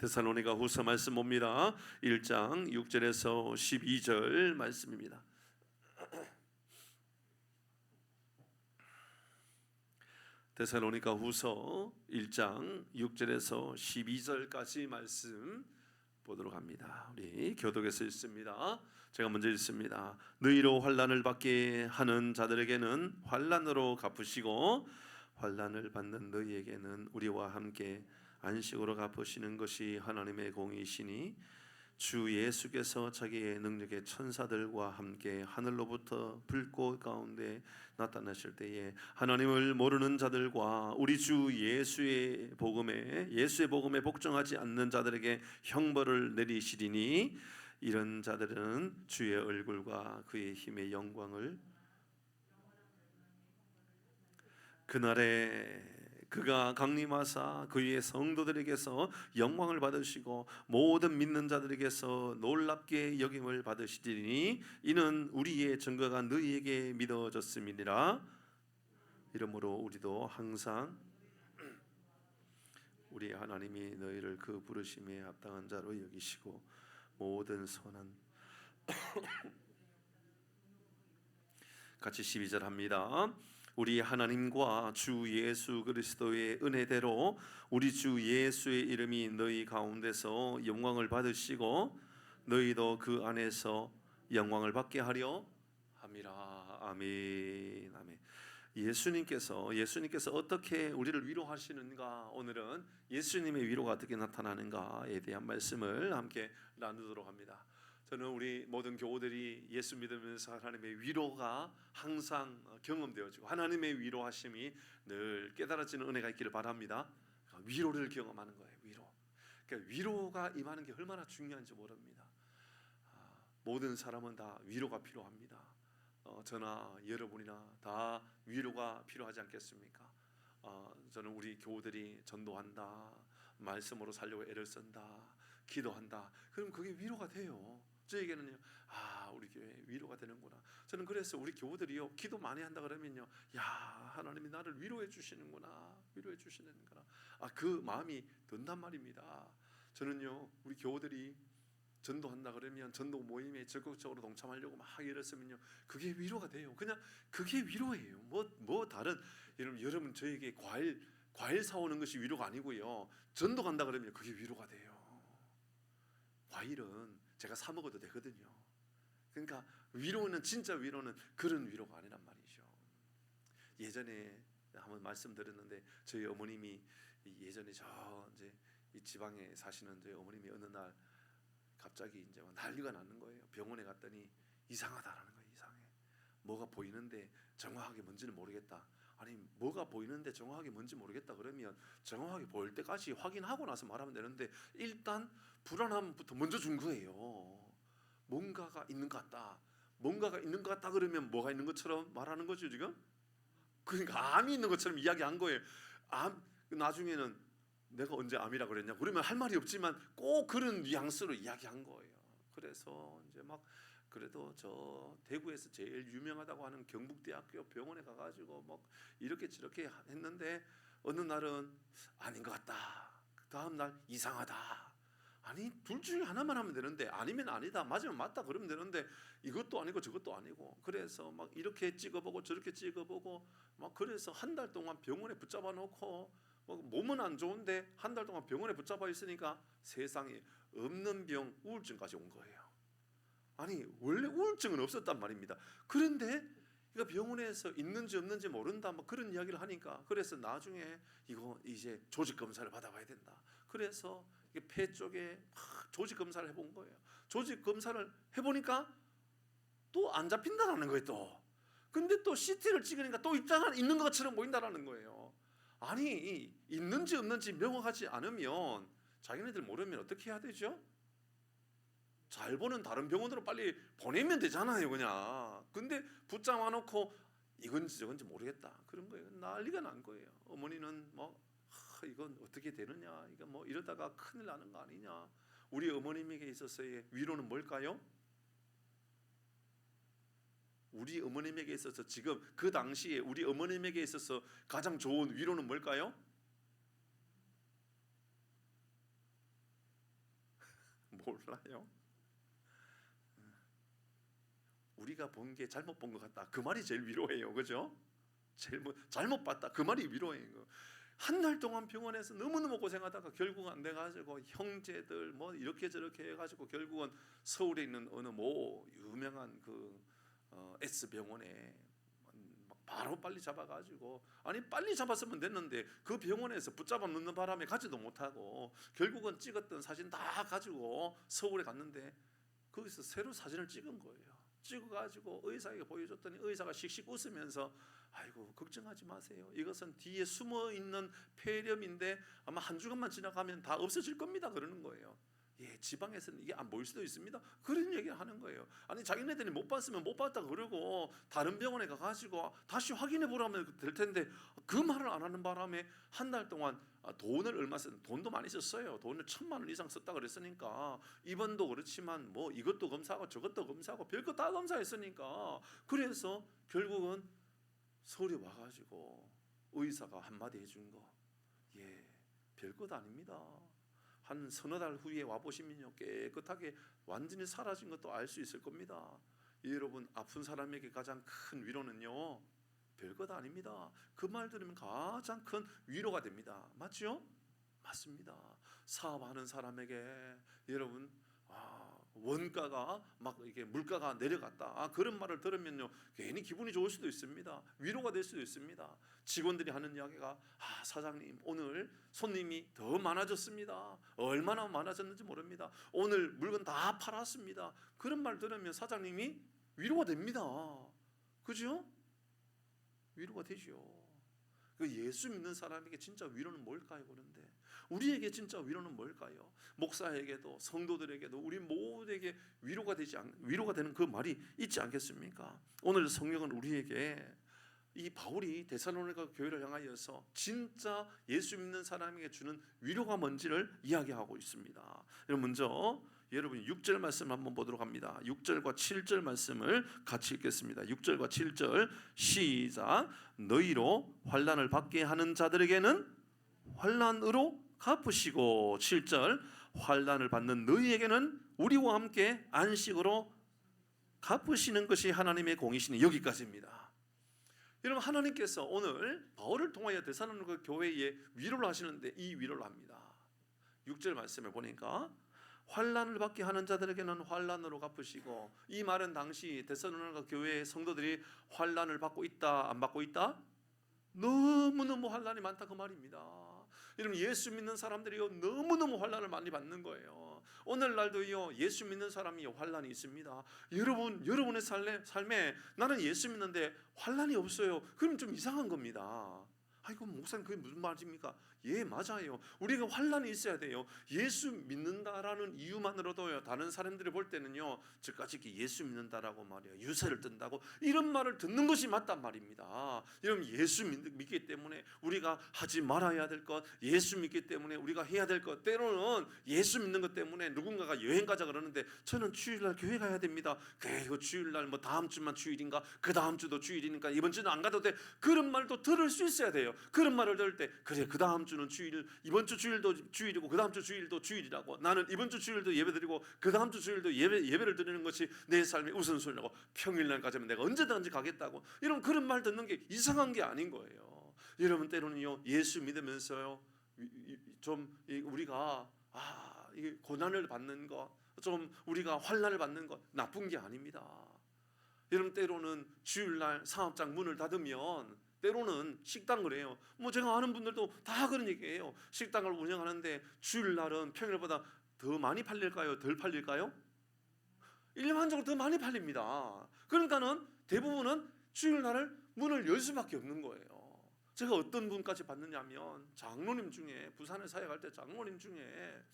데살로니가 후서 말씀 봅니다. 1장 6절에서 12절 말씀입니다. 데살로니가 후서 1장 6절에서 12절까지 말씀 보도록 합니다. 우리 교독에서 읽습니다. 제가 먼저 읽습니다. 너희로 환난을 받게 하는 자들에게는 환난으로 갚으시고 환난을 받는 너희에게는 우리와 함께 안식으로 갚으시는 것이 하나님의 공의이시니 주 예수께서 자기의 능력의 천사들과 함께 하늘로부터 불꽃 가운데 나타나실 때에 하나님을 모르는 자들과 우리 주 예수의 복음에 복종하지 않는 자들에게 형벌을 내리시리니 이런 자들은 주의 얼굴과 그의 힘의 영광을 그날에 그가 강림하사 그의 성도들에게서 영광을 받으시고 모든 믿는 자들에게서 놀랍게 여김을 받으시리니 이는 우리의 증거가 너희에게 믿어졌음이니라. 이러므로 우리도 항상 우리 하나님이 너희를 그 부르심에 합당한 자로 여기시고 모든 선한 같이 12절 합니다. 우리 하나님과 주 예수 그리스도의 은혜대로 우리 주 예수의 이름이 너희 가운데서 영광을 받으시고 너희도 그 안에서 영광을 받게 하려 함이라. 아멘. 아멘. 예수님께서 어떻게 우리를 위로하시는가, 오늘은 예수님의 위로가 어떻게 나타나는가에 대한 말씀을 함께 나누도록 합니다. 저는 우리 모든 교우들이 예수 믿으면서 하나님의 위로가 항상 경험되어지고 하나님의 위로하심이 늘 깨달아지는 은혜가 있기를 바랍니다. 위로를 경험하는 거예요. 그러니까 위로가 임하는 게 얼마나 중요한지 모릅니다. 모든 사람은 다 위로가 필요합니다. 저나 여러분이나 다 위로가 필요하지 않겠습니까? 저는 우리 교우들이 전도한다, 말씀으로 살려고 애를 쓴다, 기도한다, 그럼 그게 위로가 돼요. 저에게는요, 우리 교회 위로가 되는구나. 저는 그래서 우리 교우들이요, 기도 많이 한다 그러면요, 야, 하나님이 나를 위로해 주시는구나, 위로해 주시는구나. 그 마음이 든단 말입니다. 저는요, 우리 교우들이 전도한다 그러면 전도 모임에 적극적으로 동참하려고 막 애를 쓰면요, 그게 위로가 돼요. 그냥 그게 위로예요. 뭐 다른, 여러분 저에게 과일 사오는 것이 위로가 아니고요, 전도 간다 그러면 그게 위로가 돼요. 과일은 제가 사 먹어도 되거든요. 그러니까 위로는, 진짜 위로는 그런 위로가 아니란 말이죠. 예전에 한번 말씀드렸는데, 저희 어머님이 예전에 이제 이 지방에 사시는 저희 어머님이 어느 날 갑자기 이제 막 난리가 나는 거예요. 병원에 갔더니 이상하다라는 거예요. 이상해. 뭐가 보이는데 정확하게 뭔지는 모르겠다. 아니, 뭐가 보이는데 정확하게 뭔지 모르겠다 그러면 정확하게 보일 때까지 확인하고 나서 말하면 되는데, 일단 불안함부터 먼저 준 거예요. 뭔가가 있는 것 같다. 뭔가가 있는 것 같다 그러면 뭐가 있는 것처럼 말하는 거죠 지금? 그러니까 암이 있는 것처럼 이야기한 거예요. 나중에는 내가 언제 암이라 그랬냐 그러면 할 말이 없지만 꼭 그런 뉘앙스로 이야기한 거예요. 그래서 이제 막, 그래도 저 대구에서 제일 유명하다고 하는 경북대학교 병원에 가가지고 막 이렇게 저렇게 했는데, 어느 날은 아닌 것 같다, 그 다음 날 이상하다. 아니, 둘 중에 하나만 하면 되는데, 아니면 아니다, 맞으면 맞다 그러면 되는데, 이것도 아니고 저것도 아니고, 그래서 막 이렇게 찍어보고 저렇게 찍어보고 막, 그래서 한 달 동안 병원에 붙잡아 놓고, 몸은 안 좋은데 한 달 동안 병원에 붙잡아 있으니까 세상에 없는 병, 우울증까지 온 거예요. 아니, 원래 우울증은 없었단 말입니다. 그런데 이거 병원에서 있는지 없는지 모른다, 뭐 그런 이야기를 하니까, 그래서 나중에 이거 이제 조직 검사를 받아봐야 된다. 그래서 폐 쪽에 조직 검사를 해본 거예요. 조직 검사를 해보니까 또 안 잡힌다라는 거예요. 또 근데 또 CT를 찍으니까 또 있는 것처럼 보인다라는 거예요. 아니, 있는지 없는지 명확하지 않으면, 자기네들 모르면 어떻게 해야 되죠? 잘 보는 다른 병원으로 빨리 보내면 되잖아요 그냥. 근데 붙잡아 놓고 이건지 저건지 모르겠다 그런 거예요. 난리가 난 거예요. 어머니는 이건 어떻게 되느냐, 이거 뭐 이러다가 큰일 나는 거 아니냐. 우리 어머님에게 있어서의 위로는 뭘까요? 우리 어머님에게 있어서 지금 그 당시에 우리 어머님에게 있어서 가장 좋은 위로는 뭘까요? 몰라요? 우리가 본 게 잘못 본 것 같다, 그 말이 제일 위로해요. 그죠? 잘못 봤다, 그 말이 위로해요. 한 달 동안 병원에서 너무너무 고생하다가 결국 안 돼가지고 형제들 뭐 이렇게 저렇게 해가지고 결국은 서울에 있는 어느 뭐 유명한 그 S병원에 바로 빨리 잡아가지고, 아니 빨리 잡았으면 됐는데 그 병원에서 붙잡아 넣는 바람에 가지도 못하고 결국은 찍었던 사진 다 가지고 서울에 갔는데 거기서 새로 사진을 찍은 거예요. 찍어가지고 의사에게 보여줬더니 의사가 씩씩 웃으면서 아이고 걱정하지 마세요, 이것은 뒤에 숨어있는 폐렴인데 아마 한 주간만 지나가면 다 없어질 겁니다 그러는 거예요. 예, 지방에서는 이게 안 보일 수도 있습니다, 그런 얘기를 하는 거예요. 아니 자기네들이 못 봤으면 못 봤다 그러고 다른 병원에 가가지고 다시 확인해 보라면 될 텐데 그 말을 안 하는 바람에 한 달 동안 돈을 얼마 돈도 많이 썼어요. 돈을 1,000만 원 이상 썼다 그랬으니까 입원도 그렇지만 뭐 이것도 검사하고 저것도 검사하고 별거 다 검사했으니까, 그래서 결국은 서울에 와가지고 의사가 한마디 해준 거, 예, 별것 아닙니다. 한 서너 달 후에 와보시면요 깨끗하게 완전히 사라진 것도 알 수 있을 겁니다. 여러분, 아픈 사람에게 가장 큰 위로는요 별것 아닙니다. 그 말 들으면 가장 큰 위로가 됩니다. 맞죠? 맞습니다. 사업하는 사람에게 여러분 원가가 막 이게 물가가 내려갔다, 그런 말을 들으면요 괜히 기분이 좋을 수도 있습니다. 위로가 될 수도 있습니다. 직원들이 하는 이야기가 사장님 오늘 손님이 더 많아졌습니다. 얼마나 많아졌는지 모릅니다. 오늘 물건 다 팔았습니다. 그런 말 들으면 사장님이 위로가 됩니다. 그죠? 위로가 되죠. 그 예수 믿는 사람에게 진짜 위로는 뭘까요? 그런데 우리에게 진짜 위로는 뭘까요? 목사에게도 성도들에게도 우리 모두에게 위로가 되는 그 말이 있지 않겠습니까? 오늘 성경은 우리에게 이 바울이 데살로니가 교회를 향하여서 진짜 예수 믿는 사람에게 주는 위로가 뭔지를 이야기하고 있습니다. 먼저 여러분 6절 말씀 한번 보도록 합니다. 6절과 7절 말씀을 같이 읽겠습니다. 6절과 7절 시작. 너희로 환난을 받게 하는 자들에게는 환난으로 갚으시고, 7절 환난을 받는 너희에게는 우리와 함께 안식으로 갚으시는 것이 하나님의 공이시니. 여기까지입니다. 여러분, 하나님께서 오늘 바울을 통하여 데살로니가 교회에 위로를 하시는데 이 위로를 합니다. 6절 말씀을 보니까 환난을 받게 하는 자들에게는 환난으로 갚으시고, 이 말은 당시 데살로니가 교회의 성도들이 환난을 받고 있다 안 받고 있다? 너무너무 환난이 많다 그 말입니다. 여러분, 예수 믿는 사람들이요 너무너무 환난을 많이 받는 거예요. 오늘날도요 예수 믿는 사람이 환난이 있습니다. 여러분의 삶에 나는 예수 믿는데 환난이 없어요. 그럼 좀 이상한 겁니다. 아이고 목사님 그게 무슨 말입니까? 예, 맞아요. 우리가 환난이 있어야 돼요. 예수 믿는다라는 이유만으로도요 다른 사람들이 볼 때는요 저까지 예수 믿는다라고 말이에요 유세를 뜬다고 이런 말을 듣는 것이 맞단 말입니다. 여러분, 예수 믿기 때문에 우리가 하지 말아야 될 것, 예수 믿기 때문에 우리가 해야 될 것, 때로는 예수 믿는 것 때문에 누군가가 여행 가자 그러는데 저는 주일날 교회 가야 됩니다. 그래, 이거 주일날 뭐 다음 주만 주일인가, 그 다음 주도 주일이니까 이번 주는 안 가도 돼, 그런 말도 들을 수 있어야 돼요. 그런 말을 들을 때 그래, 그 다음 주는 주일, 이번 주 주일도 주일이고 그 다음 주 주일도 주일이라고, 나는 이번 주 주일도 예배드리고 그 다음 주 주일도 예배를 드리는 것이 내 삶의 우선순위라고, 평일날 가자면 내가 언제든지 가겠다고, 이런 그런 말 듣는 게 이상한 게 아닌 거예요. 여러분, 때로는요 예수 믿으면서요 좀 우리가 이 고난을 받는 것, 좀 우리가 환난을 받는 것 나쁜 게 아닙니다. 여러분, 때로는 주일날 사업장 문을 닫으면 때로는 식당을 해요. 뭐 제가 아는 분들도 다 그런 얘기해요. 식당을 운영하는데 주일날은 평일보다 더 많이 팔릴까요? 덜 팔릴까요? 일반적으로 더 많이 팔립니다. 그러니까는 대부분은 주일날을 문을 열 수밖에 없는 거예요. 제가 어떤 분까지 봤느냐면 장로님 중에, 부산에 사역할 때 장로님 중에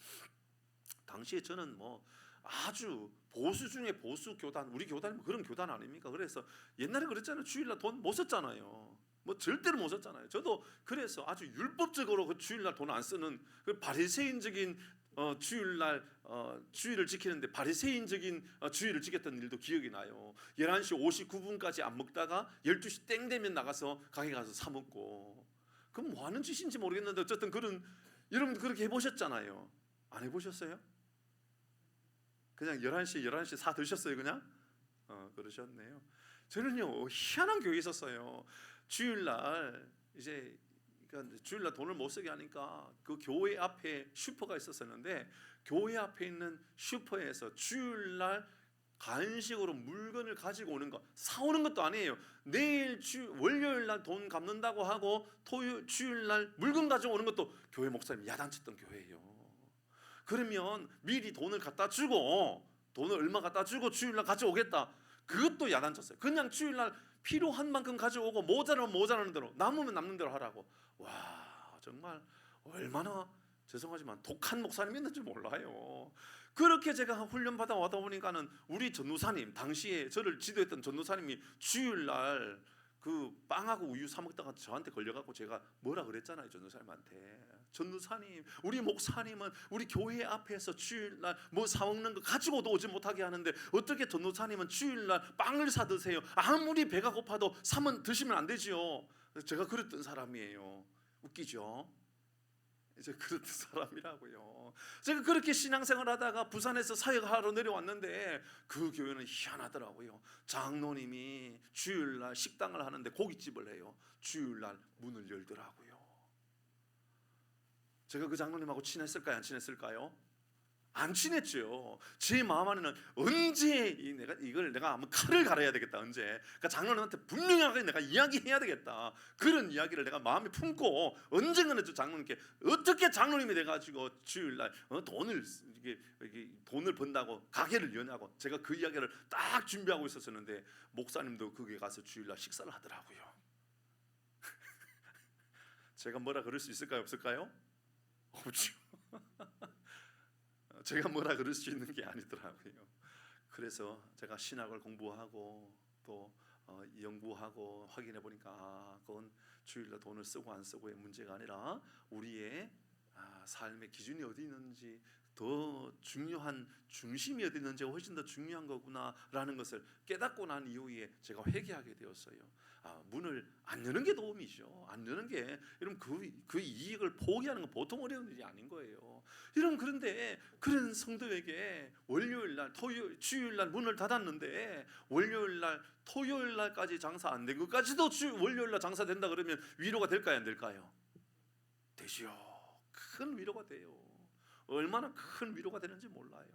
당시에 저는 뭐 아주 보수 중에 보수 교단, 우리 교단이 그런 교단 아닙니까? 그래서 옛날에 그랬잖아요. 주일날 돈 못 썼잖아요. 뭐 절대로 못 썼잖아요. 저도 그래서 아주 율법적으로 그 주일날 돈 안 쓰는 그 바리새인적인 주일날 주일을 지키는데 바리새인적인 주일을 지켰던 일도 기억이 나요. 11시 59분까지 안 먹다가 12시 땡 되면 나가서 가게 가서 사 먹고, 그럼 뭐 하는 짓인지 모르겠는데 어쨌든 그런, 여러분 그렇게 해보셨잖아요. 안 해보셨어요? 그냥 11시 사 드셨어요 그냥? 그러셨네요. 저는요 희한한 교회에 있었어요. 주일날 이제 그러니까 주일날 돈을 못 쓰게 하니까 그 교회 앞에 슈퍼가 있었었는데 교회 앞에 있는 슈퍼에서 주일날 간식으로 물건을 가지고 오는 거 사오는 것도 아니에요. 내일 월요일날 돈 갚는다고 하고 주일날 물건 가지고 오는 것도 교회 목사님 야단쳤던 교회예요. 그러면 미리 돈을 갖다 주고 돈을 얼마 갖다 주고 주일날 가져오겠다. 그것도 야단쳤어요. 그냥 주일날 필요한 만큼 가져오고 모자라면 모자라는 대로 남으면 남는 대로 하라고. 와 정말 얼마나 죄송하지만 독한 목사님이 있는지 몰라요. 그렇게 제가 훈련받아 와다 보니까는 우리 전도사님 당시에 저를 지도했던 전도사님이 주일날 그 빵하고 우유 사 먹다가 저한테 걸려갖고 제가 뭐라 그랬잖아요. 전도사님한테 전도사님 우리 목사님은 우리 교회 앞에서 주일날 뭐 사 먹는 거 가지고도 오지 못하게 하는데 어떻게 전도사님은 주일날 빵을 사 드세요? 아무리 배가 고파도 사면 드시면 안 되지요. 제가 그랬던 사람이에요. 웃기죠? 이제 그런 사람이라고요. 제가 그렇게 신앙생활 하다가 부산에서 사역하러 내려왔는데 그 교회는 희한하더라고요. 장로님이 주일날 식당을 하는데 고깃집을 해요. 주일날 문을 열더라고요. 제가 그 장로님하고 친했을까요? 안 친했을까요? 안 친했죠. 제 마음 안에는 언제 내가 아마 칼을 갈아야 되겠다. 언제? 그러니까 장로님한테 분명하게 내가 이야기해야 되겠다. 그런 이야기를 내가 마음에 품고 언젠가는 저 장로님께 어떻게 장로님이 돼가지고 주일날 돈을 번다고 가게를 여냐고 제가 그 이야기를 딱 준비하고 있었었는데 목사님도 거기에 가서 주일날 식사를 하더라고요. 제가 뭐라 그럴 수 있을까요? 없을까요? 없죠. 제가 뭐라 그럴 수 있는 게 아니더라고요. 그래서 제가 신학을 공부하고 또 연구하고 확인해 보니까 그건 주일날 돈을 쓰고 안 쓰고의 문제가 아니라 우리의 삶의 기준이 어디 있는지 더 중요한 중심이 어디 있는지가 훨씬 더 중요한 거구나라는 것을 깨닫고 난 이후에 제가 회개하게 되었어요. 문을 안 여는 게 도움이죠. 안 여는 게 여러분 그 이익을 포기하는 건 보통 어려운 일이 아닌 거예요. 여러분 그런데 그런 성도에게 월요일날 주일날 문을 닫았는데 월요일날 토요일날까지 장사 안 된 것까지도 월요일날 장사된다 그러면 위로가 될까요 안 될까요? 되지요. 큰 위로가 돼요. 얼마나 큰 위로가 되는지 몰라요.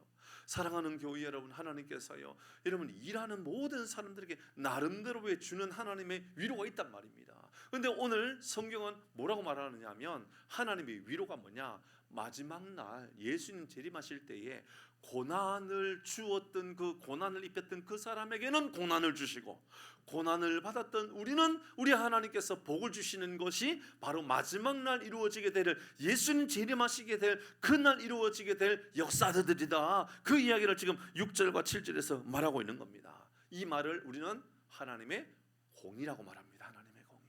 사랑하는 교회 여러분, 하나님께서요 여러분 일하는 모든 사람들에게 나름대로의 주는 하나님의 위로가 있단 말입니다. 그런데 오늘 성경은 뭐라고 말하느냐 하면 하나님의 위로가 뭐냐, 마지막 날 예수님 재림하실 때에 고난을 주었던 그 고난을 입혔던 그 사람에게는 고난을 주시고 고난을 받았던 우리는 우리 하나님께서 복을 주시는 것이 바로 마지막 날 이루어지게 될 예수님 재림하시게 될 그날 이루어지게 될 역사들이다. 그 이야기를 지금 6절과 7절에서 말하고 있는 겁니다. 이 말을 우리는 하나님의 공의라고 말합니다. 하나님의 공의.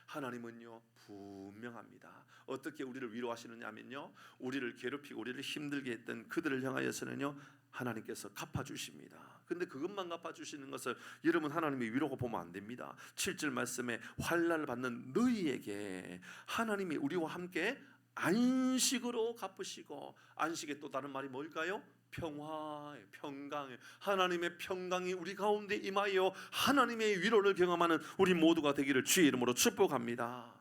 하나님은요 분명합니다. 어떻게 우리를 위로하시느냐 하면요 우리를 괴롭히고 우리를 힘들게 했던 그들을 향하여서는요 하나님께서 갚아주십니다. 근데 그것만 갚아주시는 것을 여러분 하나님의 위로가 보면 안 됩니다. 7절 말씀에 환난을 받는 너희에게 하나님이 우리와 함께 안식으로 갚으시고, 안식의 또 다른 말이 뭘까요? 평화의 평강의 하나님의 평강이 우리 가운데 임하여 하나님의 위로를 경험하는 우리 모두가 되기를 주의 이름으로 축복합니다.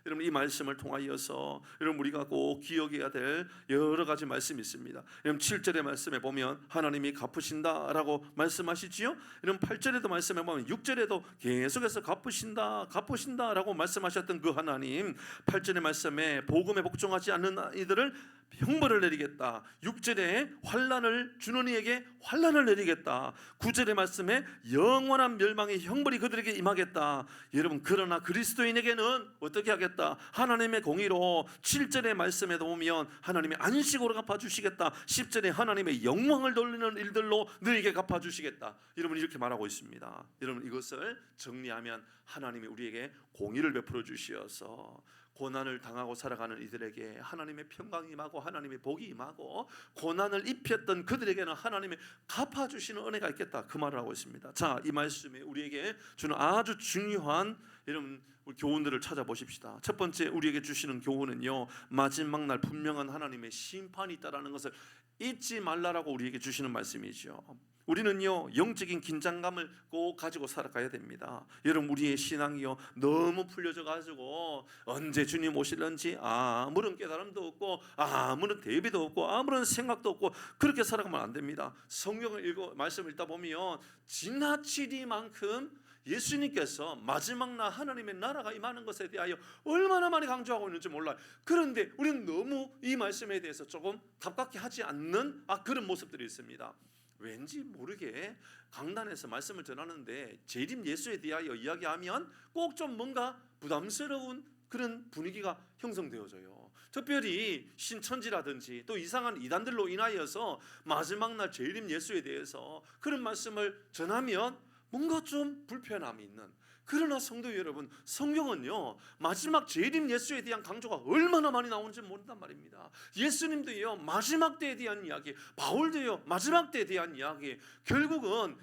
여러분 이 말씀을 통하여서 여러분 우리가 꼭 기억해야 될 여러 가지 말씀이 있습니다. 여러분 7절의 말씀에 보면 하나님이 갚으신다라고 말씀하시지요. 여러분 8절에도 말씀해 보면 6절에도 계속해서 갚으신다라고 말씀하셨던 그 하나님, 8절의 말씀에 복음에 복종하지 않는 이들을 형벌을 내리겠다. 6절에 환난을 주는 이에게 환난을 내리겠다. 9절의 말씀에 영원한 멸망의 형벌이 그들에게 임하겠다. 여러분 그러나 그리스도인에게는 어떻게 하겠다? 하나님의 공의로 7절의 말씀에도 보면 하나님의 안식으로 갚아주시겠다. 10절에 하나님의 영광을 돌리는 일들로 너에게 갚아주시겠다. 여러분 이렇게 말하고 있습니다. 여러분 이것을 정리하면 하나님이 우리에게 공의를 베풀어 주시어서 고난을 당하고 살아가는 이들에게 하나님의 평강이 임하고 하나님의 복이 임하고 고난을 입혔던 그들에게는 하나님의 갚아주시는 은혜가 있겠다, 그 말을 하고 있습니다. 자, 이 말씀이 우리에게 주는 아주 중요한 여러분 우리 교훈들을 찾아보십시다. 첫 번째 우리에게 주시는 교훈은요, 마지막 날 분명한 하나님의 심판이 있다라는 것을 잊지 말라라고 우리에게 주시는 말씀이죠. 우리는요 영적인 긴장감을 꼭 가지고 살아가야 됩니다. 여러분 우리의 신앙이요 너무 풀려져 가지고 언제 주님 오실런지 아무런 깨달음도 없고 아무런 대비도 없고 아무런 생각도 없고 그렇게 살아가면 안 됩니다. 성경을 말씀을 읽다 보면 지나치리만큼 예수님께서 마지막 날 하나님의 나라가 임하는 것에 대하여 얼마나 많이 강조하고 있는지 몰라요. 그런데 우리는 너무 이 말씀에 대해서 조금 가깝게 하지 않는 그런 모습들이 있습니다. 왠지 모르게 강단에서 말씀을 전하는데 재림 예수에 대하여 이야기하면 꼭 좀 뭔가 부담스러운 그런 분위기가 형성되어져요. 특별히 신천지라든지 또 이상한 이단들로 인하여서 마지막 날 재림 예수에 대해서 그런 말씀을 전하면 뭔가 좀 불편함이 있는, 그러나 성도 여러분, 성경은요 마지막 재림 예수에 대한 강조가 얼마나 많이 나오는지 모른단 말입니다. 예수님도요 마지막 때에 대한 이야기, 바울도요 마지막 때에 대한 이야기, 결국은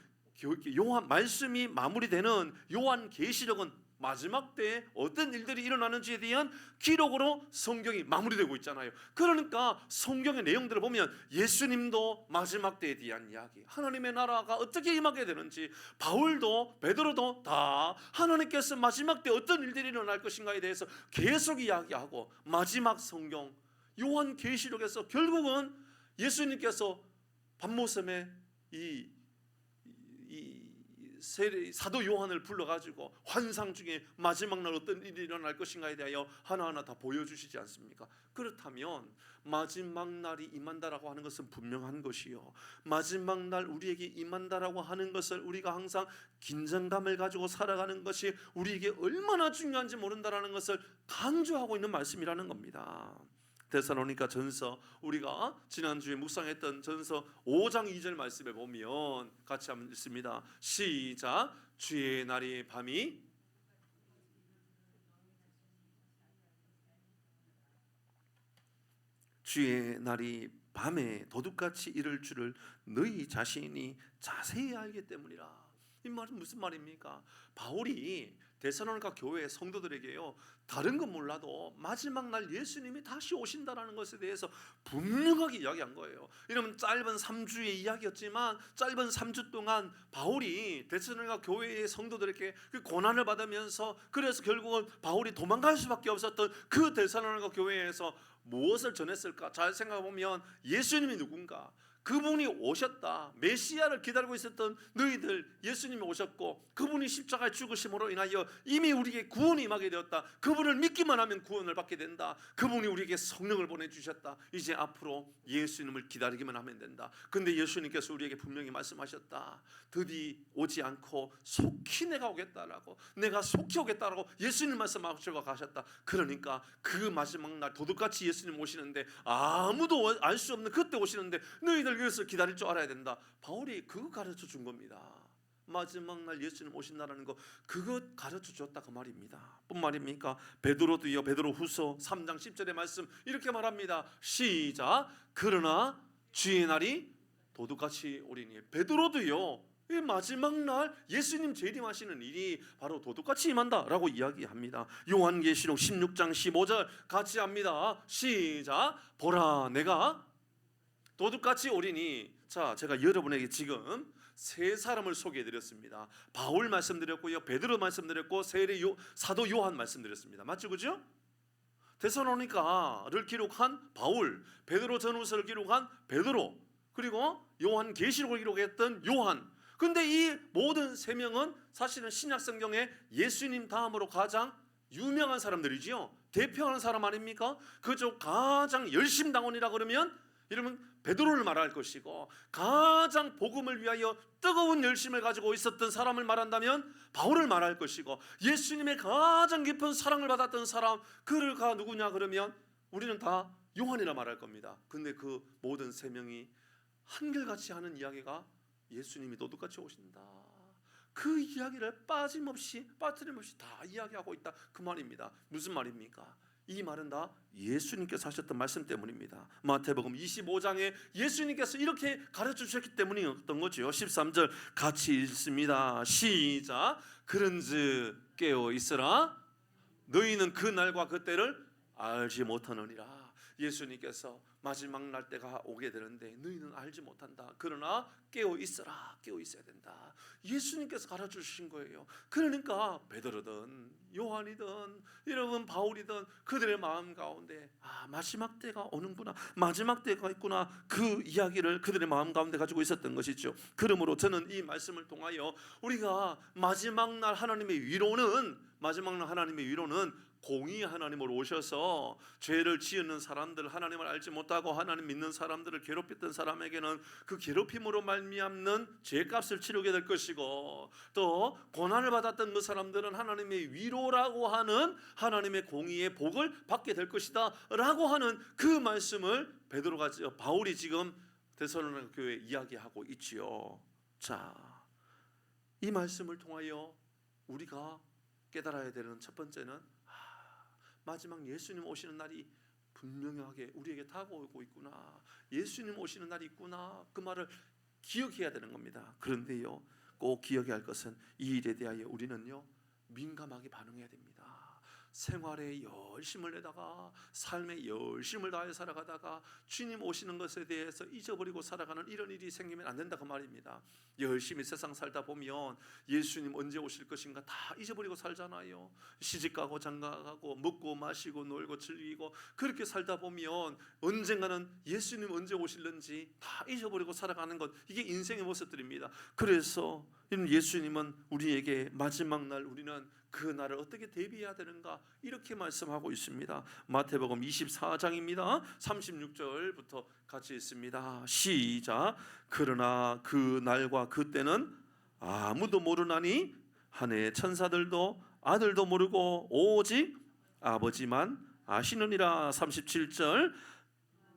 요한 말씀이 마무리되는 요한계시록은 마지막 때에 어떤 일들이 일어나는지에 대한 기록으로 성경이 마무리되고 있잖아요. 그러니까 성경의 내용들을 보면 예수님도 마지막 때에 대한 이야기, 하나님의 나라가 어떻게 임하게 되는지, 바울도 베드로도 다 하나님께서 마지막 때 어떤 일들이 일어날 것인가에 대해서 계속 이야기하고, 마지막 성경 요한계시록에서 결국은 예수님께서 밤모섬에 이 사도 요한을 불러가지고 환상 중에 마지막 날 어떤 일이 일어날 것인가에 대하여 하나하나 다 보여주시지 않습니까? 그렇다면 마지막 날이 임한다라고 하는 것은 분명한 것이요, 마지막 날 우리에게 임한다라고 하는 것을 우리가 항상 긴장감을 가지고 살아가는 것이 우리에게 얼마나 중요한지 모른다라는 것을 강조하고 있는 말씀이라는 겁니다. 데살로니가 전서, 우리가 지난주에 묵상했던 전서 5장 2절 말씀에 보면 같이 한번 읽습니다. 시작. 주의 날이 밤이 주의 날이 밤에 도둑같이 이를 줄을 너희 자신이 자세히 알기 때문이라. 이 말은 무슨 말입니까? 바울이 데살로니가 교회 성도들에게요 다른 건 몰라도 마지막 날 예수님이 다시 오신다라는 것에 대해서 분명하게 이야기한 거예요. 이러면 짧은 3주의 이야기였지만 짧은 3주 동안 바울이 데살로니가 교회의 성도들에게 그 고난을 받으면서, 그래서 결국은 바울이 도망갈 수밖에 없었던 그 데살로니가 교회에서 무엇을 전했을까? 잘 생각해보면 예수님이 누군가, 그분이 오셨다, 메시아를 기다리고 있었던 너희들, 예수님이 오셨고 그분이 십자가에 죽으심으로 인하여 이미 우리에게 구원이 임하게 되었다, 그분을 믿기만 하면 구원을 받게 된다, 그분이 우리에게 성령을 보내주셨다, 이제 앞으로 예수님을 기다리기만 하면 된다. 근데 예수님께서 우리에게 분명히 말씀하셨다. 드디 오지 않고 속히 내가 오겠다라고, 내가 속히 오겠다라고 예수님 말씀하시고 가셨다. 그러니까 그 마지막 날 도둑같이 예수님 오시는데, 아무도 알 수 없는 그때 오시는데 너희들 그래서 기다릴 줄 알아야 된다. 바울이 그거 가르쳐 준 겁니다. 마지막 날 예수님 오신다라는 거, 그거 가르쳐 줬다 그 말입니다. 뿐 말입니까? 베드로도요, 베드로후서 3장 10절의 말씀 이렇게 말합니다. 시작. 그러나 주의 날이 도둑같이 오리니. 베드로도요 이 마지막 날 예수님 재림하시는 일이 바로 도둑같이 임한다라고 이야기합니다. 요한계시록 16장 15절 같이 합니다. 시작. 보라 내가 도둑같이 오리니. 자, 제가 여러분에게 지금 세 사람을 소개해드렸습니다. 바울 말씀드렸고요, 베드로 말씀드렸고, 사도 요한 말씀드렸습니다. 맞죠, 그죠? 데살로니가를 기록한 바울, 베드로 전후서를 기록한 베드로, 그리고 요한계시록을 기록했던 요한. 근데 이 모든 세 명은 사실은 신약 성경에 예수님 다음으로 가장 유명한 사람들이지요. 대표하는 사람 아닙니까? 그중 가장 열심당원이라 그러면 여러분 베드로를 말할 것이고, 가장 복음을 위하여 뜨거운 열심을 가지고 있었던 사람을 말한다면 바울을 말할 것이고, 예수님의 가장 깊은 사랑을 받았던 사람, 그가 누구냐 그러면 우리는 다 요한이라 말할 겁니다. 근데 그 모든 세 명이 한결같이 하는 이야기가 예수님이 도둑같이 오신다. 그 이야기를 빠트림없이 다 이야기하고 있다 그 말입니다. 무슨 말입니까? 이 말은 다 예수님께서 하셨던 말씀 때문입니다. 마태복음 25장에 예수님께서 이렇게 가르쳐 주셨기 때문이었던 거죠. 13절 같이 읽습니다. 시작. 그런즉 깨어 있으라. 너희는 그 날과 그 때를 알지 못하느니라. 예수님께서 마지막 날 때가 오게 되는데 너희는 알지 못한다. 그러나 깨어 있어라. 깨어 있어야 된다. 예수님께서 가르쳐주신 거예요. 그러니까 베드로든 요한이든 여러분 바울이든 그들의 마음 가운데 마지막 때가 오는구나, 마지막 때가 있구나, 그 이야기를 그들의 마음 가운데 가지고 있었던 것이죠. 그러므로 저는 이 말씀을 통하여 우리가 마지막 날 하나님의 위로는 공의 하나님으로 오셔서 죄를 지은 사람들, 하나님을 알지 못하고 하나님 믿는 사람들을 괴롭혔던 사람에게는 그 괴롭힘으로 말미암는 죄값을 치르게 될 것이고, 또 고난을 받았던 그 사람들은 하나님의 위로라고 하는 하나님의 공의의 복을 받게 될 것이다 라고 하는 그 말씀을 바울이 지금 데살로니가 교회에 이야기하고 있지요. 자, 이 말씀을 통하여 우리가 깨달아야 되는 첫 번째는 마지막 예수님 오시는 날이 분명하게 우리에게 다가오고 있구나, 예수님 오시는 날이 있구나, 그 말을 기억해야 되는 겁니다. 그런데요, 꼭 기억해야 할 것은 이 일에 대하여 우리는요 민감하게 반응해야 됩니다. 생활에 열심을 내다가 삶에 열심을 다해 살아가다가 주님 오시는 것에 대해서 잊어버리고 살아가는 이런 일이 생기면 안 된다 그 말입니다. 열심히 세상 살다 보면 예수님 언제 오실 것인가 다 잊어버리고 살잖아요. 시집가고 장가가고 먹고 마시고 놀고 즐기고 그렇게 살다 보면 언젠가는 예수님 언제 오실는지 다 잊어버리고 살아가는 것, 이게 인생의 모습들입니다. 그래서 예수님은 우리에게 마지막 날 우리는 그 날을 어떻게 대비해야 되는가 이렇게 말씀하고 있습니다. 마태복음 24장입니다. 36절부터 같이 있습니다. 시작. 그러나 그 날과 그 때는 아무도 모르나니 하늘의 천사들도 아들도 모르고 오직 아버지만 아시느니라. 37절.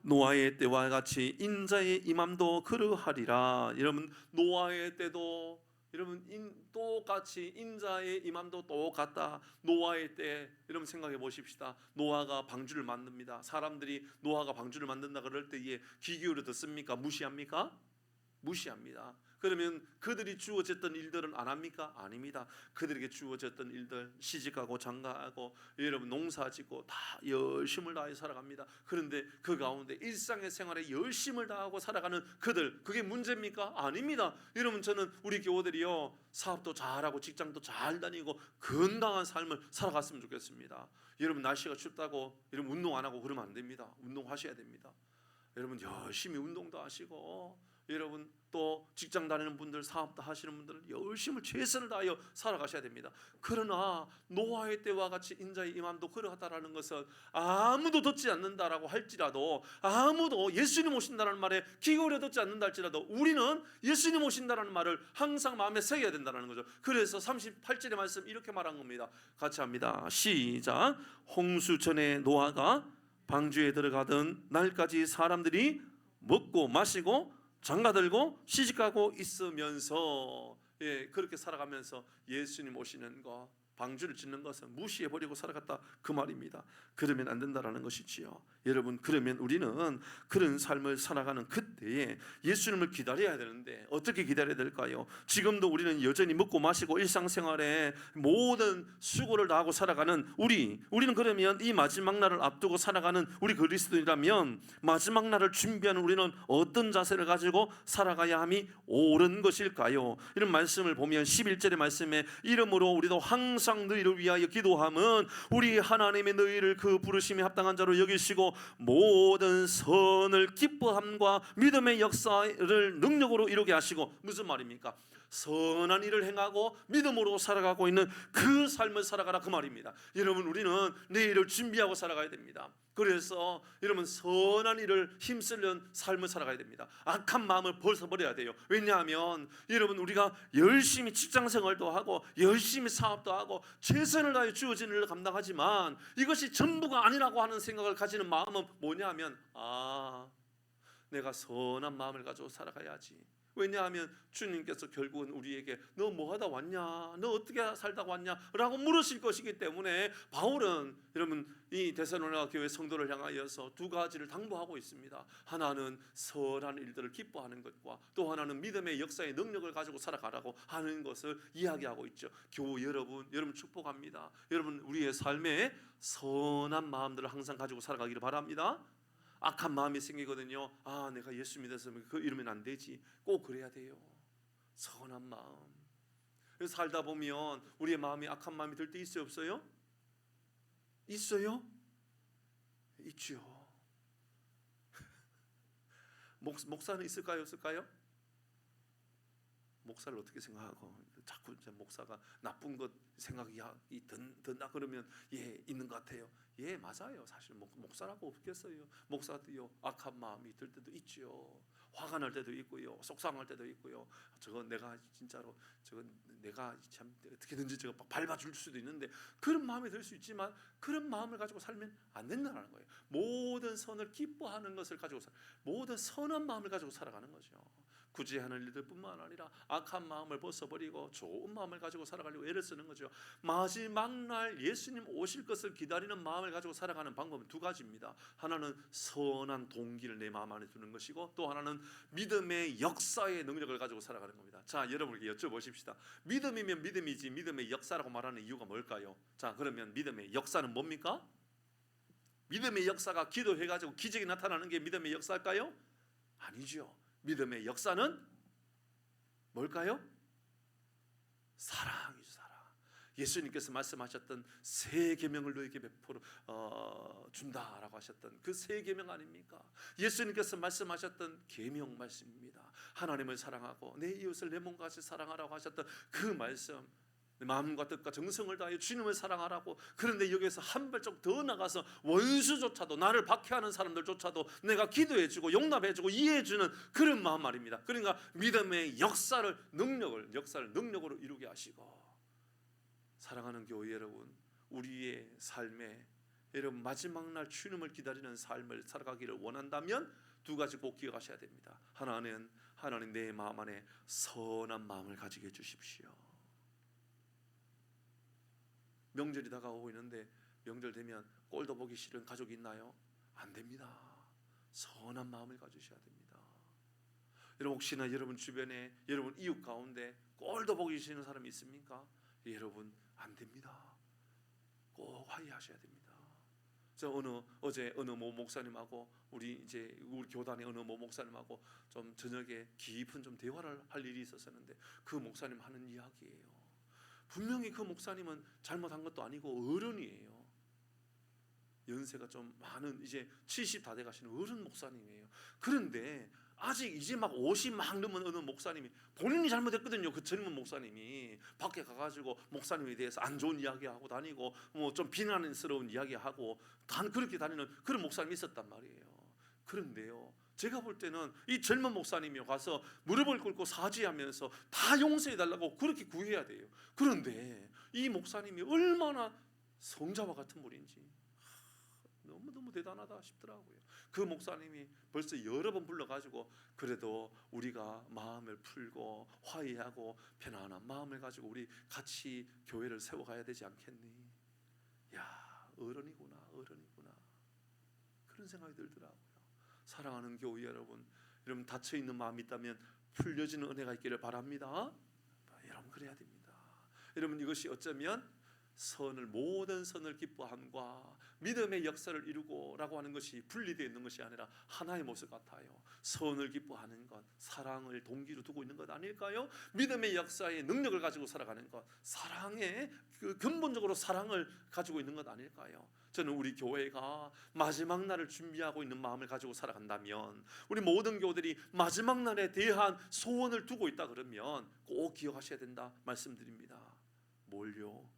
노아의 때와 같이 인자의 임함도 그러하리라. 여러분, 노아의 때도 똑같이 인자의 임함도 똑같다. 노아의 때 여러분 생각해 보십시다. 노아가 방주를 만듭니다. 사람들이 노아가 방주를 만든다 그럴 때에 귀 기울여 듣습니까? 무시합니까? 무시합니다. 그러면 그들이 주어졌던 일들은 안 합니까? 아닙니다. 그들에게 주어졌던 일들, 시집가고 장가하고 여러분 농사짓고 다 열심을 다해 살아갑니다. 그런데 그 가운데 일상의 생활에 열심을 다하고 살아가는 그들, 그게 문제입니까? 아닙니다. 여러분, 저는 우리 교우들이요 사업도 잘하고 직장도 잘 다니고 건강한 삶을 살아갔으면 좋겠습니다. 여러분, 날씨가 춥다고 여러분 운동 안 하고 그러면 안 됩니다. 운동하셔야 됩니다. 여러분, 열심히 운동도 하시고 여러분 또 직장 다니는 분들, 사업도 하시는 분들 열심히 최선을 다하여 살아가셔야 됩니다. 그러나 노아의 때와 같이 인자의 임함도 그러하다라는 것은 아무도 듣지 않는다라고 할지라도, 아무도 예수님 오신다는 말에 귀 기울여 듣지 않는다 할지라도 우리는 예수님 오신다는 말을 항상 마음에 새겨야 된다는 거죠. 그래서 38절의 말씀 이렇게 말한 겁니다. 같이 합니다. 시작. 홍수 전에 노아가 방주에 들어가던 날까지 사람들이 먹고 마시고 장가들고 시집가고 있으면서 그렇게 살아가면서 예수님 오시는 거, 방주를 짓는 것은 무시해버리고 살아갔다 그 말입니다. 그러면 안 된다라는 것이지요. 여러분, 그러면 우리는 그런 삶을 살아가는 그때에 예수님을 기다려야 되는데 어떻게 기다려야 될까요? 지금도 우리는 여전히 먹고 마시고 일상생활에 모든 수고를 다하고 살아가는 우리는 그러면 이 마지막 날을 앞두고 살아가는 우리 그리스도인이라면 마지막 날을 준비하는 우리는 어떤 자세를 가지고 살아가야 함이 옳은 것일까요? 이런 말씀을 보면 11절의 말씀에 이러므로 우리도 항상 너희를 위하여 기도함은 우리 하나님의 너희를 그 부르심에 합당한 자로 여기시고 모든 선을 기뻐함과 믿음의 역사를 능력으로 이루게 하시고, 무슨 말입니까? 선한 일을 행하고 믿음으로 살아가고 있는 그 삶을 살아가라 그 말입니다. 여러분, 우리는 내일을 준비하고 살아가야 됩니다. 그래서 여러분, 선한 일을 힘쓰는 삶을 살아가야 됩니다. 악한 마음을 벗어버려야 돼요. 왜냐하면 여러분, 우리가 열심히 직장생활도 하고 열심히 사업도 하고 최선을 다해 주어진 일을 감당하지만 이것이 전부가 아니라고 하는 생각을 가지는 마음은 뭐냐면 내가 선한 마음을 가지고 살아가야지, 왜냐하면 주님께서 결국은 우리에게 너 뭐하다 왔냐, 너 어떻게 살다 왔냐라고 물으실 것이기 때문에 바울은 여러분 이 데살로니가 교회 성도를 향하여서 두 가지를 당부하고 있습니다. 하나는 선한 일들을 기뻐하는 것과 또 하나는 믿음의 역사의 능력을 가지고 살아가라고 하는 것을 이야기하고 있죠. 교우 여러분 축복합니다. 여러분 우리의 삶에 선한 마음들을 항상 가지고 살아가기를 바랍니다. 악한 마음이 생기거든요. 아, 내가 예수 믿어서 이러면 안 되지. 꼭 그래야 돼요. 선한 마음. 살다 보면 우리의 마음이 악한 마음이 들 때 있어요, 없어요? 있어요? 있죠. 목사는 있을까요, 없을까요? 목사를 어떻게 생각하고 자꾸 목사가 나쁜 것 생각이 든다 그러면 예, 있는 것 같아요. 예, 맞아요. 사실 목사라고 없겠어요. 목사도요 악한 마음이 들 때도 있죠. 화가 날 때도 있고요, 속상할 때도 있고요. 저건 내가 진짜로 저건 내가 참 어떻게든지 저거 밟아줄 수도 있는데 그런 마음이 들 수 있지만 그런 마음을 가지고 살면 안 된다는 거예요. 모든 선을 기뻐하는 것을 가지고 모든 선한 마음을 가지고 살아가는 거죠. 굳이 하는 일들뿐만 아니라 악한 마음을 벗어버리고 좋은 마음을 가지고 살아가려고 애를 쓰는 거죠. 마지막 날 예수님 오실 것을 기다리는 마음을 가지고 살아가는 방법은 두 가지입니다. 하나는 선한 동기를 내 마음 안에 두는 것이고 또 하나는 믿음의 역사의 능력을 가지고 살아가는 겁니다. 자, 여러분에게 여쭤보십시다. 믿음이면 믿음이지 믿음의 역사라고 말하는 이유가 뭘까요? 자, 그러면 믿음의 역사는 뭡니까? 믿음의 역사가 기도해가지고 기적이 나타나는 게 믿음의 역사일까요? 아니죠. 믿음의 역사는 뭘까요? 사랑이죠. 사랑. 예수님께서 말씀하셨던 새 계명을 너에게 베풀어 준다라고 하셨던 그 새 계명 아닙니까? 예수님께서 말씀하셨던 계명 말씀입니다. 하나님을 사랑하고 내 이웃을 내 몸과 같이 사랑하라고 하셨던 그 말씀, 마음과 뜻과 정성을 다하여 주님을 사랑하라고. 그런데 여기서 한 발짝 더 나가서 원수조차도 나를 박해하는 사람들조차도 내가 기도해주고 용납해주고 이해해주는 그런 마음 말입니다. 그러니까 믿음의 역사를 능력으로 이루게 하시고. 사랑하는 교회 여러분, 우리의 삶에 여러분 마지막 날 주님을 기다리는 삶을 살아가기를 원한다면 두 가지 꼭 기억하셔야 됩니다. 하나는 하나님 내 마음 안에 선한 마음을 가지게 해주십시오. 명절이 다가오고 있는데 명절 되면 꼴도 보기 싫은 가족이 있나요? 안 됩니다. 선한 마음을 가지셔야 됩니다. 여러분 혹시나 여러분 주변에 여러분 이웃 가운데 꼴도 보기 싫은 사람이 있습니까? 여러분 안 됩니다. 꼭 화해하셔야 됩니다. 저 어제 어느 모 목사님하고 우리 교단의 어느 모 목사님하고 좀 저녁에 깊은 좀 대화를 할 일이 있었었는데 그 목사님 하는 이야기예요. 분명히 그 목사님은 잘못한 것도 아니고 어른이에요. 연세가 좀 많은 이제 70 다 돼가시는 어른 목사님이에요. 그런데 아직 이제 막 50 막 넘은 어느 목사님이 본인이 잘못했거든요. 그 젊은 목사님이 밖에 가가지고 목사님에 대해서 안 좋은 이야기하고 다니고 뭐 좀 비난스러운 이야기하고 그렇게 다니는 그런 목사님이 있었단 말이에요. 그런데요, 제가 볼 때는 이 젊은 목사님이 가서 무릎을 꿇고 사죄하면서 다 용서해달라고 그렇게 구해야 돼요. 그런데 이 목사님이 얼마나 성자와 같은 분인지 너무너무 대단하다 싶더라고요. 그 목사님이 벌써 여러 번 불러가지고 그래도 우리가 마음을 풀고 화해하고 편안한 마음을 가지고 우리 같이 교회를 세워가야 되지 않겠니? 야, 어른이구나 그런 생각이 들더라고요. 사랑하는 교회 여러분 닫혀있는 마음이 있다면 풀려지는 은혜가 있기를 바랍니다. 여러분 그래야 됩니다. 여러분 이것이 어쩌면 모든 선을 기뻐함과 믿음의 역사를 이루고라고 하는 것이 분리되어 있는 것이 아니라 하나의 모습 같아요. 선을 기뻐하는 것, 사랑을 동기로 두고 있는 것 아닐까요? 믿음의 역사의 능력을 가지고 살아가는 것, 사랑의 근본적으로 사랑을 가지고 있는 것 아닐까요? 저는 우리 교회가 마지막 날을 준비하고 있는 마음을 가지고 살아간다면 우리 모든 교우들이 마지막 날에 대한 소원을 두고 있다 그러면 꼭 기억하셔야 된다 말씀드립니다. 뭘요?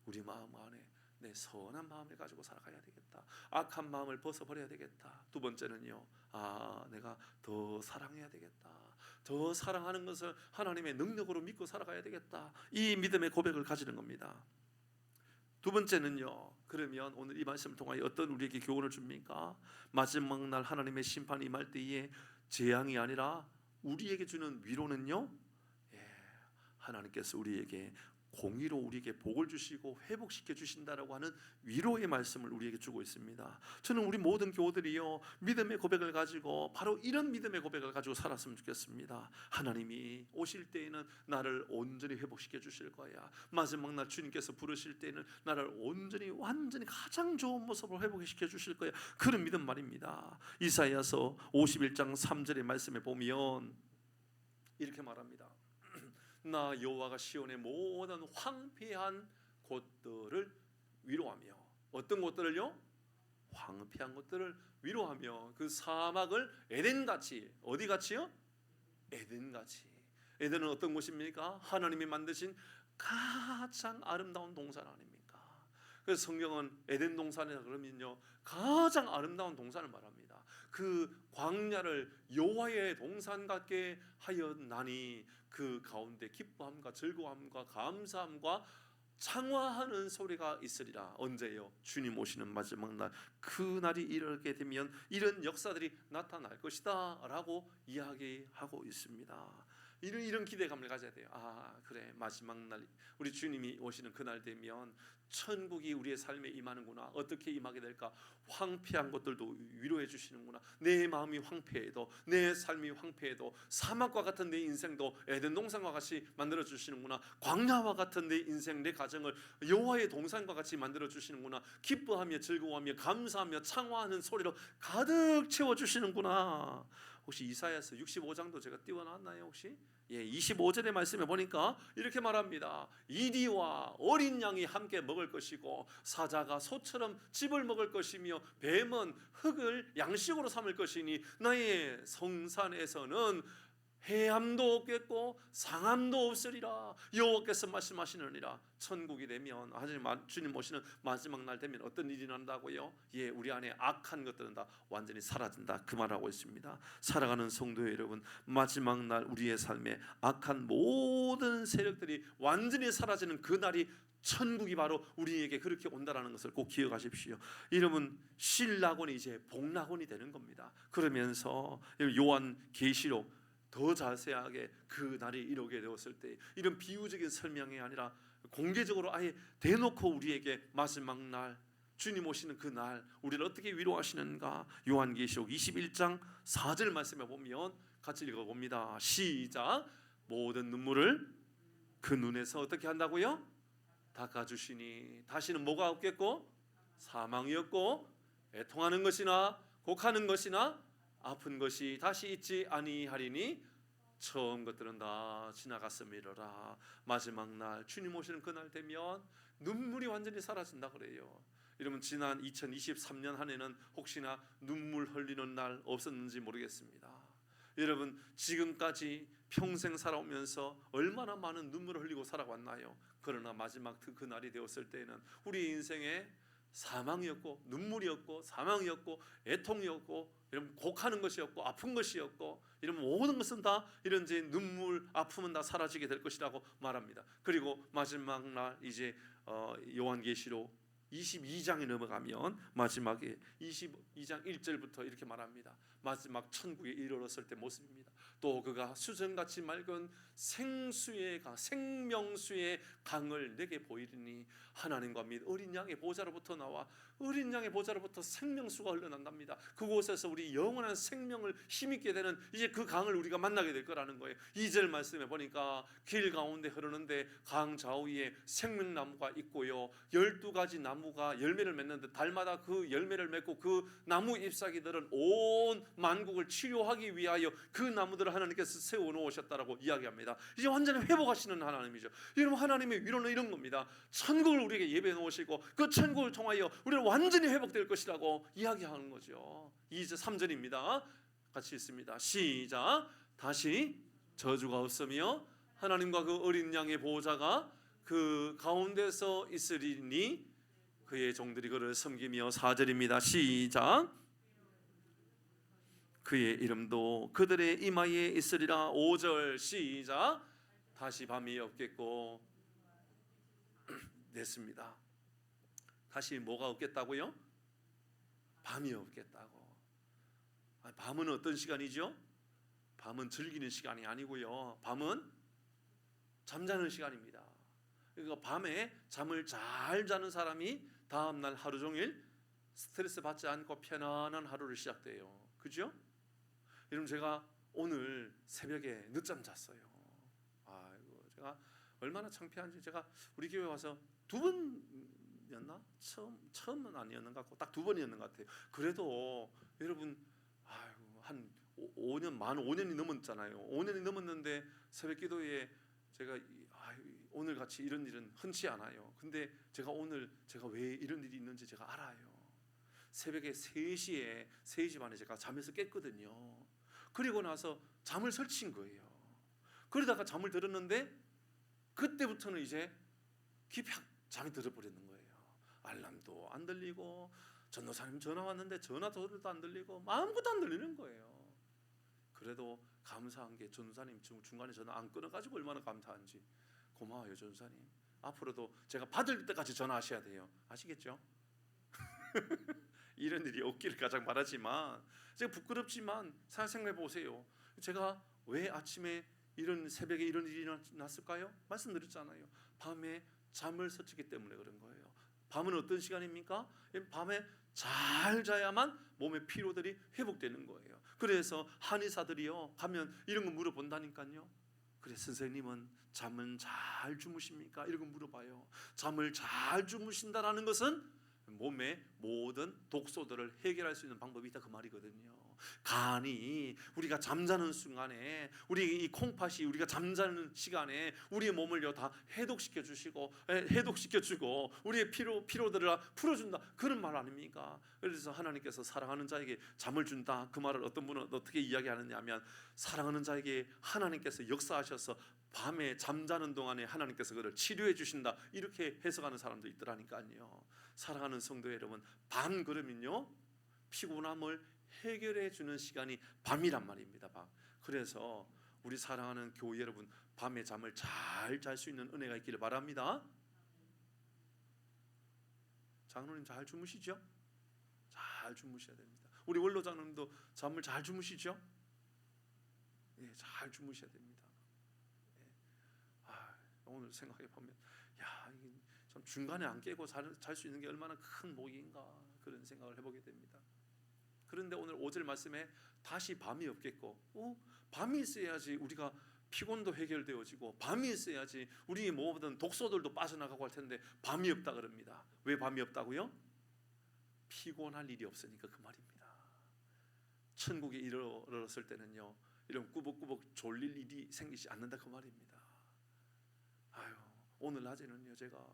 우리 마음 안에 내 선한 마음을 가지고 살아가야 되겠다. 악한 마음을 벗어버려야 되겠다. 두 번째는요, 내가 더 사랑해야 되겠다. 더 사랑하는 것을 하나님의 능력으로 믿고 살아가야 되겠다. 이 믿음의 고백을 가지는 겁니다. 두 번째는요, 그러면 오늘 이 말씀을 통하여 어떤 우리에게 교훈을 줍니까? 마지막 날 하나님의 심판이 임할 때에 재앙이 아니라 우리에게 주는 위로는요, 하나님께서 우리에게 공의로 우리에게 복을 주시고 회복시켜 주신다라고 하는 위로의 말씀을 우리에게 주고 있습니다. 저는 우리 모든 교우들이요, 믿음의 고백을 가지고 바로 이런 믿음의 고백을 가지고 살았으면 좋겠습니다. 하나님이 오실 때에는 나를 온전히 회복시켜 주실 거야. 마지막 날 주님께서 부르실 때에는 나를 온전히 완전히 가장 좋은 모습으로 회복시켜 주실 거야. 그런 믿음 말입니다. 이사야서 51장 3절의 말씀에 보면 이렇게 말합니다. 나 여호와가 시온의 모든 황폐한 곳들을 위로하며, 어떤 곳들을요? 황폐한 곳들을 위로하며 그 사막을 에덴같이, 어디같이요? 에덴같이. 에덴은 어떤 곳입니까? 하나님이 만드신 가장 아름다운 동산 아닙니까? 그래서 성경은 에덴 동산이라 그러면요, 가장 아름다운 동산을 말합니다. 그 광야를 여호와의 동산 같게 하였나니 그 가운데 기뻐함과 즐거움과 감사함과 창화하는 소리가 있으리라. 언제요? 주님 오시는 마지막 날, 그 날이 이르게 되면 이런 역사들이 나타날 것이다 라고 이야기하고 있습니다. 이런 기대감을 가져야 돼요. 아, 그래, 마지막 날 우리 주님이 오시는 그날 되면 천국이 우리의 삶에 임하는구나. 어떻게 임하게 될까? 황폐한 것들도 위로해 주시는구나. 내 마음이 황폐해도, 내 삶이 황폐해도, 사막과 같은 내 인생도 에덴 동산과 같이 만들어 주시는구나. 광야와 같은 내 인생, 내 가정을 여호와의 동산과 같이 만들어 주시는구나. 기뻐하며 즐거워하며 감사하며 창화하는 소리로 가득 채워 주시는구나. 혹시 이사야서 65장도 제가 띄워놨나요 혹시? 25절의 말씀에 보니까 이렇게 말합니다. 이리와 어린 양이 함께 먹을 것이고 사자가 소처럼 즙을 먹을 것이며 뱀은 흙을 양식으로 삼을 것이니 나의 성산에서는 해함도 없겠고 상함도 없으리라. 여호와께서 말씀하시느니라. 천국이 되면, 주님 오시는 마지막 날 되면 어떤 일이 난다고요? 우리 안에 악한 것들은 다 완전히 사라진다, 그 말하고 있습니다. 사랑하는 성도 여러분, 마지막 날 우리의 삶에 악한 모든 세력들이 완전히 사라지는 그 날이 천국이 바로 우리에게 그렇게 온다라는 것을 꼭 기억하십시오. 이러면 신라곤이 이제 복라곤이 되는 겁니다. 그러면서 요한계시록 더 자세하게 그 날이 이루게 되었을 때, 이런 비유적인 설명이 아니라 공개적으로 아예 대놓고 우리에게 마지막 날, 주님 오시는 그 날 우리를 어떻게 위로하시는가. 요한계시록 21장 4절 말씀에 보면 같이 읽어봅니다. 시작. 모든 눈물을 그 눈에서 어떻게 한다고요? 닦아주시니 다시는 뭐가 없겠고? 사망이 없고 애통하는 것이나 곡하는 것이나 아픈 것이 다시 있지 아니하리니 처음 것들은 다 지나갔음이로라. 마지막 날 주님 오시는 그날 되면 눈물이 완전히 사라진다 그래요. 여러분, 지난 2023년 한 해는 혹시나 눈물 흘리는 날 없었는지 모르겠습니다. 여러분, 지금까지 평생 살아오면서 얼마나 많은 눈물을 흘리고 살아왔나요? 그러나 마지막 그 날이 되었을 때는 우리 인생에 사망이었고 눈물이었고 사망이었고 애통이었고 이런 곡하는 것이었고 아픈 것이었고 이런 모든 것은 다 이런 이제 눈물 아픔은 다 사라지게 될 것이라고 말합니다. 그리고 마지막 날 이제 요한계시록 22장에 넘어가면 마지막에 22장 1절부터 이렇게 말합니다. 마지막 천국에 이르렀을 때 모습입니다. 또 그가 수정같이 맑은 생명수의 강을 내게 보이리니 하나님과 및 어린 양의 보좌로부터 나와 어린 양의 보좌로부터 생명수가 흘러난답니다. 그곳에서 우리 영원한 생명을 힘있게 되는 이제 그 강을 우리가 만나게 될 거라는 거예요. 2절 말씀에 보니까 길 가운데 흐르는데 강 좌우에 생명나무가 있고요, 12가지 나무가 열매를 맺는데 달마다 그 열매를 맺고 그 나무 잎사귀들은 온 만국을 치료하기 위하여 그 나무들을 하나님께서 세워놓으셨다라고 이야기합니다. 이제 완전히 회복하시는 하나님이죠. 여러분, 하나님의 위로는 이런 겁니다. 천국을 우리에게 예배해 놓으시고 그 천국을 통하여 우리는 완전히 회복될 것이라고 이야기하는 거죠. 2절 3절입니다. 같이 있습니다. 시작. 다시 저주가 없으며 하나님과 그 어린 양의 보호자가 그 가운데서 있으리니 그의 종들이 그를 섬기며. 4절입니다. 시작. 그의 이름도 그들의 이마에 있으리라. 5절 시작. 다시 밤이 없겠고. 됐습니다. 다시 뭐가 없겠다고요? 밤이 없겠다고. 밤은 어떤 시간이죠? 밤은 즐기는 시간이 아니고요, 밤은 잠자는 시간입니다. 그러니까 밤에 잠을 잘 자는 사람이 다음날 하루 종일 스트레스 받지 않고 편안한 하루를 시작돼요. 그죠? 여러분, 제가 오늘 새벽에 늦잠 잤어요. 아이고, 제가 얼마나 창피한지. 제가 우리 교회 와서 2번이었나? 처음은 아니었는 것 같고 딱 2번이었는 것 같아요. 그래도 여러분, 아이고, 한 5년, 만 5년이 넘었잖아요. 5년이 넘었는데 새벽 기도에 제가 오늘 같이 이런 일은 흔치 않아요. 근데 제가 오늘 제가 왜 이런 일이 있는지 제가 알아요. 새벽에 3시 반에 제가 잠에서 깼거든요. 그리고 나서 잠을 설친 거예요. 그러다가 잠을 들었는데 그때부터는 이제 깊이 잠이 들어버리는 거예요. 알람도 안 들리고, 전도사님 전화 왔는데 전화도 안 들리고, 아무것도 안 들리는 거예요. 그래도 감사한 게 전도사님 중간에 전화 안 끊어가지고 얼마나 감사한지. 고마워요, 전도사님. 앞으로도 제가 받을 때까지 전화하셔야 돼요. 아시겠죠? 이런 일이 없기를 가장 바라지만, 제가 부끄럽지만 생각해 보세요. 제가 왜 아침에 이런 새벽에 이런 일이 났을까요? 말씀드렸잖아요. 밤에 잠을 설치기 때문에 그런 거예요. 밤은 어떤 시간입니까? 밤에 잘 자야만 몸의 피로들이 회복되는 거예요. 그래서 한의사들이요 가면 이런 거 물어본다니까요. 그래, 선생님은 잠은 잘 주무십니까? 이런 거 물어봐요. 잠을 잘 주무신다라는 것은 몸의 모든 독소들을 해결할 수 있는 방법이 있다, 그 말이거든요. 간이 우리가 잠자는 순간에, 우리 이 콩팥이 우리가 잠자는 시간에 우리의 몸을요 다 해독시켜 주시고, 우리의 피로들을 풀어준다, 그런 말 아닙니까? 그래서 하나님께서 사랑하는 자에게 잠을 준다, 그 말을 어떤 분은 어떻게 이야기하느냐 하면, 사랑하는 자에게 하나님께서 역사하셔서 밤에 잠자는 동안에 하나님께서 그를 치료해 주신다, 이렇게 해석하는 사람도 있더라니까요. 사랑하는 성도 여러분, 밤 그러면요 피곤함을 해결해 주는 시간이 밤이란 말입니다. 밤. 그래서 우리 사랑하는 교회 여러분, 밤에 잠을 잘 잘 수 있는 은혜가 있기를 바랍니다. 장로님 잘 주무시죠? 잘 주무셔야 됩니다. 우리 원로 장로님도 잠을 잘 주무시죠? 예, 잘 주무셔야 됩니다. 예. 오늘 생각해 보면, 참 중간에 안 깨고 잘 수 있는 게 얼마나 큰 복인가, 그런 생각을 해보게 됩니다. 그런데 오늘 5절 말씀에 다시 밤이 없겠고, 밤이 있어야지 우리가 피곤도 해결되어지고, 밤이 있어야지 우리의 모든 독소들도 빠져나가고 할 텐데 밤이 없다 그럽니다. 왜 밤이 없다고요? 피곤할 일이 없으니까, 그 말입니다. 천국에 이르렀을 때는요 이런 꾸벅꾸벅 졸릴 일이 생기지 않는다, 그 말입니다. 오늘 낮에는요 제가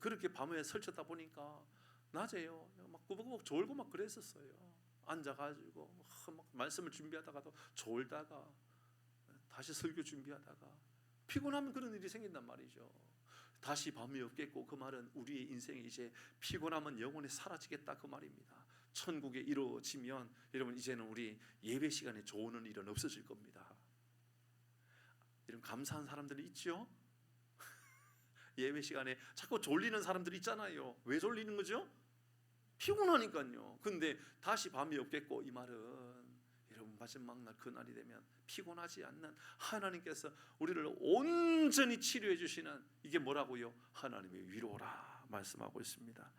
그렇게 밤에 설쳤다 보니까 낮에요 막 꾸벅꾸벅 졸고 막 그랬었어요. 앉아가지고 막 말씀을 준비하다가도 졸다가 다시 설교 준비하다가 피곤하면 그런 일이 생긴단 말이죠. 다시 밤이 없겠고, 그 말은 우리의 인생에 이제 피곤함은 영원히 사라지겠다, 그 말입니다. 천국에 이루어지면 여러분, 이제는 우리 예배 시간에 조는 일은 없어질 겁니다. 이런 감사한 사람들이 있죠. 예배 시간에 자꾸 졸리는 사람들이 있잖아요. 왜 졸리는 거죠? 피곤하니까요. 근데 다시 밤이 없겠고, 이 말은 여러분 마지막 날 그날이 되면 피곤하지 않는 하나님께서 우리를 온전히 치료해 주시는, 이게 뭐라고요? 하나님의 위로라 말씀하고 있습니다.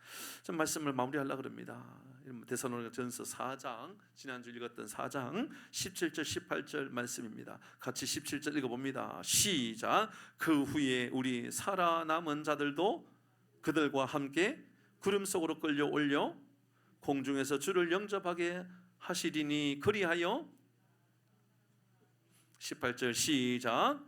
좀 말씀을 마무리하려고 합니다. 데살로니가전서 4장, 지난주 읽었던 4장 17절 18절 말씀입니다. 같이 17절 읽어봅니다. 시작. 그 후에 우리 살아남은 자들도 그들과 함께 구름 속으로 끌려 올려 공중에서 주를 영접하게 하시리니, 그리하여 18절 시작.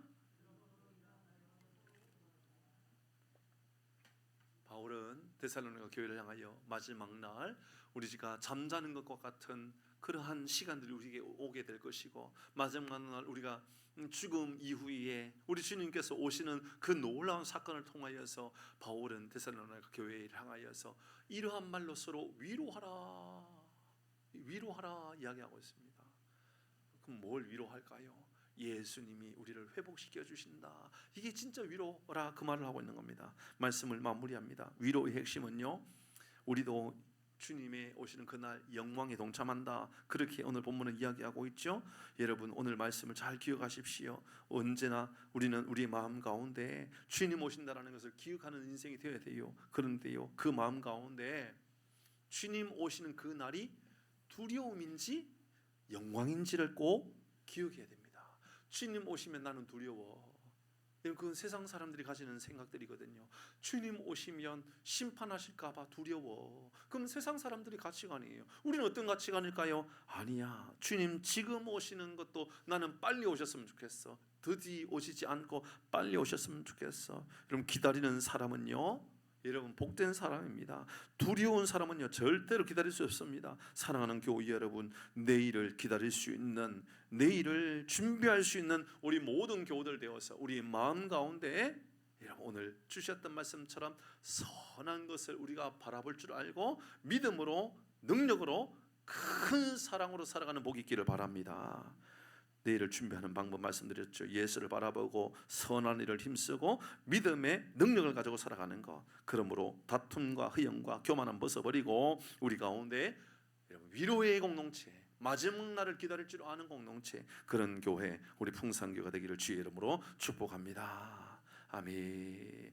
바울은 데살로니가 교회를 향하여 마지막 날 우리가 잠자는 것과 같은 그러한 시간들이 우리에게 오게 될 것이고, 마지막 날 우리가 죽음 이후에 우리 주님께서 오시는 그 놀라운 사건을 통하여서 바울은 데살로니가 교회를 향하여서 이러한 말로 서로 위로하라 이야기하고 있습니다. 그럼 뭘 위로할까요? 예수님이 우리를 회복시켜 주신다, 이게 진짜 위로라, 그 말을 하고 있는 겁니다. 말씀을 마무리합니다. 위로의 핵심은요, 우리도 주님의 오시는 그날 영광에 동참한다. 그렇게 오늘 본문은 이야기하고 있죠. 여러분 오늘 말씀을 잘 기억하십시오. 언제나 우리는 우리 마음 가운데 주님 오신다라는 것을 기억하는 인생이 되어야 돼요. 그런데요, 그 마음 가운데 주님 오시는 그 날이 두려움인지 영광인지를 꼭 기억해야 됩니다. 주님 오시면 나는 두려워. 그건 세상 사람들이 가지는 생각들이거든요. 주님 오시면 심판하실까 봐 두려워. 그럼 세상 사람들이 가치관이에요. 우리는 어떤 가치관일까요? 아니야, 주님 지금 오시는 것도 나는 빨리 오셨으면 좋겠어. 더디 오시지 않고 빨리 오셨으면 좋겠어. 여러분 기다리는 사람은요, 여러분 복된 사람입니다. 두려운 사람은요 절대로 기다릴 수 없습니다. 사랑하는 교우 여러분, 내일을 기다릴 수 있는, 내일을 준비할 수 있는 우리 모든 교우들 되어서 우리 마음 가운데 여러분 오늘 주셨던 말씀처럼 선한 것을 우리가 바라볼 줄 알고 믿음으로 능력으로 큰 사랑으로 살아가는 복이 있기를 바랍니다. 내일을 준비하는 방법 말씀드렸죠. 예수를 바라보고 선한 일을 힘쓰고 믿음의 능력을 가지고 살아가는 것. 그러므로 다툼과 허영과 교만은 벗어버리고 우리 가운데 위로의 공동체, 마지막 날을 기다릴 줄 아는 공동체, 그런 교회 우리 풍산교회가 되기를 주의 이름으로 축복합니다. 아멘.